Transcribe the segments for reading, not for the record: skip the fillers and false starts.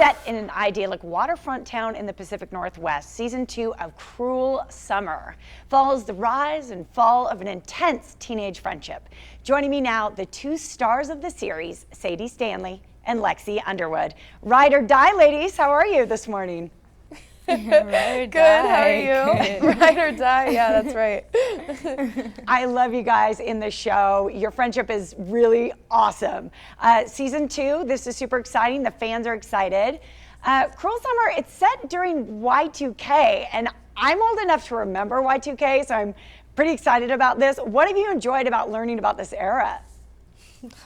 Set in an idyllic waterfront town in the Pacific Northwest, season 2 of Cruel Summer follows the rise and fall of an intense teenage friendship. Joining me now, the 2 stars of the series, Sadie Stanley and Lexi Underwood. Ride or die, ladies. How are you this morning? Good, how are you? Ride or die, yeah, that's right. I love you guys in the show. Your friendship is really awesome. Season 2, this is super exciting. The fans are excited. Cruel Summer, it's set during Y2K, and I'm old enough to remember Y2K, so I'm pretty excited about this. What have you enjoyed about learning about this era?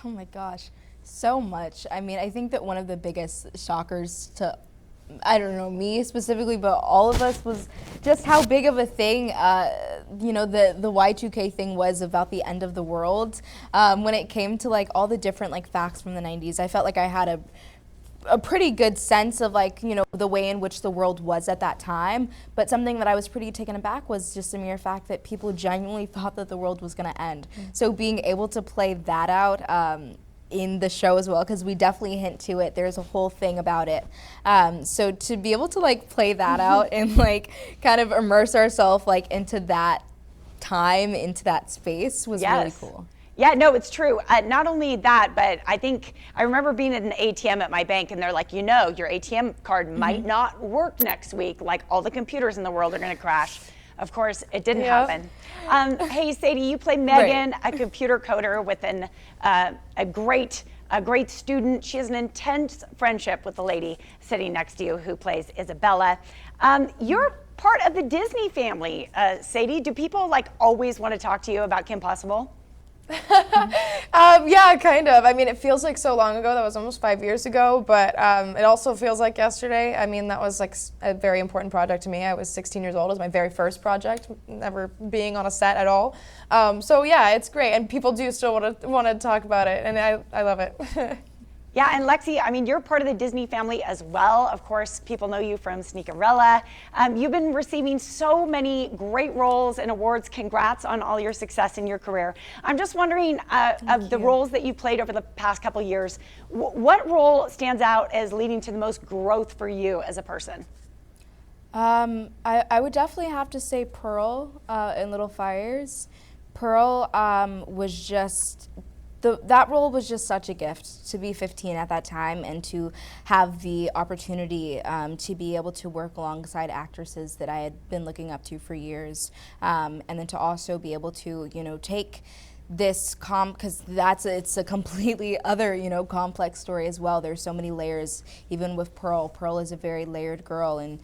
Oh my gosh, so much. I mean, I think that one of the biggest shockers to I don't know, me specifically, but all of us was just how big of a thing, you know, the Y2K thing was about the end of the world. When it came to like all the different like facts from the 90s, I felt like I had a pretty good sense of like, you know, the way in which the world was at that time. But something that I was pretty taken aback was just the mere fact that people genuinely thought that the world was going to end. So being able to play that out, in the show as well, because we definitely hint to it. There's a whole thing about it. So to be able to like play that out and like kind of immerse ourselves like into that time, into that space was really cool. Yeah, no, it's true. Not only that, but I think I remember being at an ATM at my bank and they're like, you know, your ATM card might not work next week. Like all the computers in the world are going to crash. Of course, it didn't happen. Hey, Sadie, you play Megan, a computer coder with a great student. She has an intense friendship with the lady sitting next to you who plays Isabella. You're part of the Disney family, Sadie. Do people like always want to talk to you about Kim Possible? Yeah, kind of. I mean, it feels like so long ago. That was almost 5 years ago, but it also feels like yesterday. I mean, that was like a very important project to me. I was 16 years old. It was my very first project, never being on a set at all. So yeah, it's great, and people do still want to talk about it, and I love it. Yeah, and Lexi, I mean, you're part of the Disney family as well. Of course, people know you from Sneakerella. You've been receiving so many great roles and awards. Congrats on all your success in your career. I'm just wondering, of the roles that you played over the past couple years, what role stands out as leading to the most growth for you as a person? I would definitely have to say Pearl in Little Fires. Pearl was just... that role was just such a gift to be 15 at that time and to have the opportunity to be able to work alongside actresses that I had been looking up to for years, and then to also be able to, you know, take this because it's a completely other, you know, complex story as well. There's so many layers, even with Pearl. Pearl is a very layered girl, and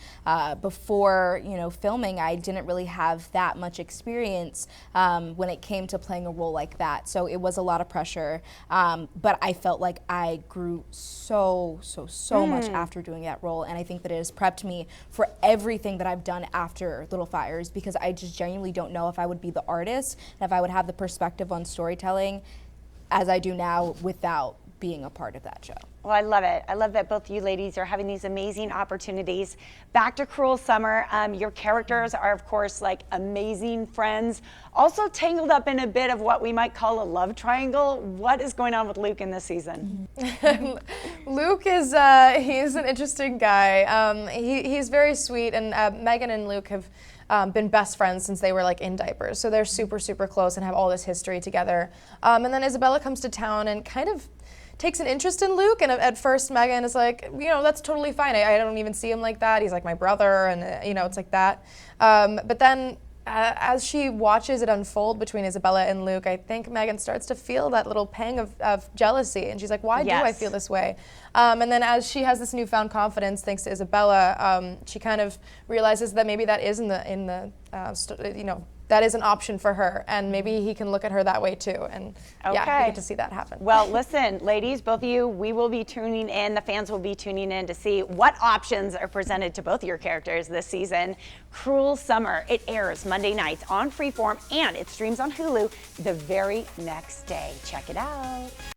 before, you know, filming, I didn't really have that much experience when it came to playing a role like that. So it was a lot of pressure, but I felt like I grew so much after doing that role, and I think that it has prepped me for everything that I've done after Little Fires, because I just genuinely don't know if I would be the artist and if I would have the perspective on storytelling as I do now without being a part of that show. Well, I love it. I love that both you ladies are having these amazing opportunities. Back to Cruel Summer, your characters are, of course, like amazing friends, also tangled up in a bit of what we might call a love triangle. What is going on with Luke in this season? Luke is, he's an interesting guy. He's very sweet, and Megan and Luke have been best friends since they were like in diapers. So they're super close and have all this history together. And then Isabella comes to town and kind of takes an interest in Luke, and at first Megan is like, you know, that's totally fine. I don't even see him like that. He's like my brother, and you know, it's like that. But then as she watches it unfold between Isabella and Luke, I think Megan starts to feel that little pang of jealousy, and she's like, why do I feel this way? And then as she has this newfound confidence thanks to Isabella, she kind of realizes that maybe that is you know, that is an option for her, and maybe he can look at her that way too. And yeah, we get to see that happen. Well, listen, ladies, both of you, we will be tuning in. The fans will be tuning in to see what options are presented to both of your characters this season. Cruel Summer, it airs Monday nights on Freeform, and it streams on Hulu the very next day. Check it out.